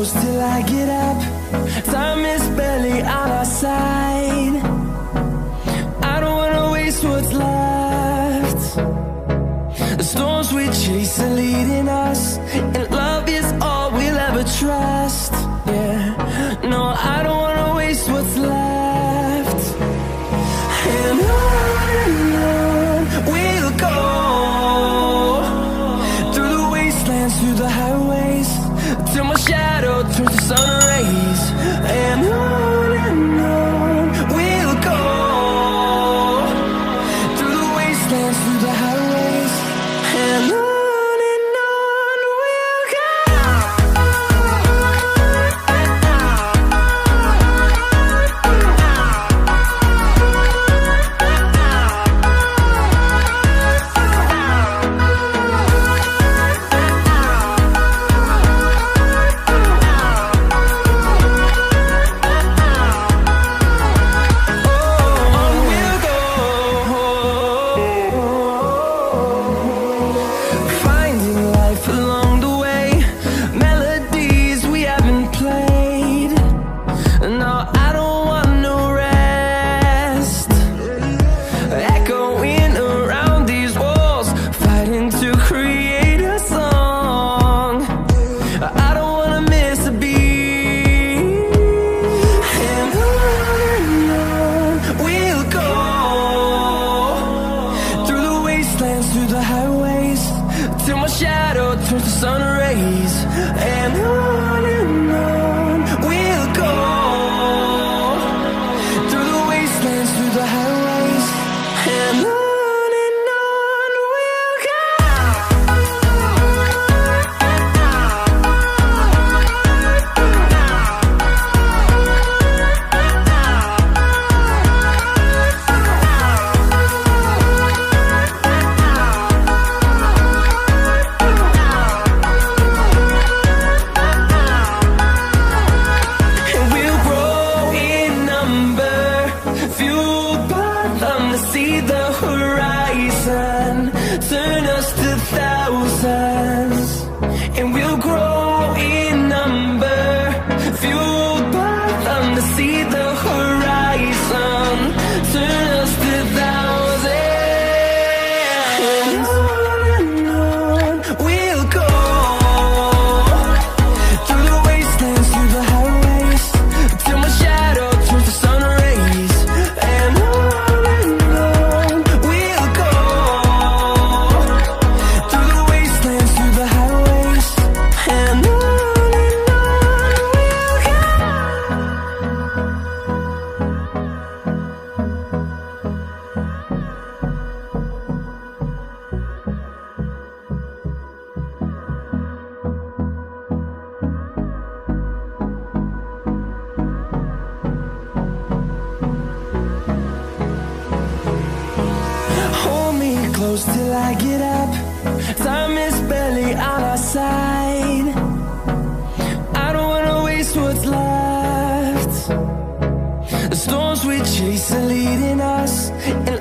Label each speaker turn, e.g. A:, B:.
A: close till I get up. Time is barely on our side. I don't wanna waste what's left. The storms we chase are leading us, and love is all we'll ever trust. Yeah, no, I don't wanna waste what's left. And on we'll go, through the wastelands, through the highways, till my shadow turns to sun rays. And on we'll go, through the wastelands, through the highways, and on we'll go. Through the highways, till my shadow turns to sun rays. And on we'll go, through the wastelands, through the highways, and on we'll go. See the horizon, turn us to thousands, and we'll grow in number, fueled by them to see the horizon, turn us to thousands. And on we'll go, through the wastelands, through the highways, till my shadow turns to sun rays. And close till I get up. Time is barely on our side. I don't wanna waste what's left. The storms we chase are leading us, and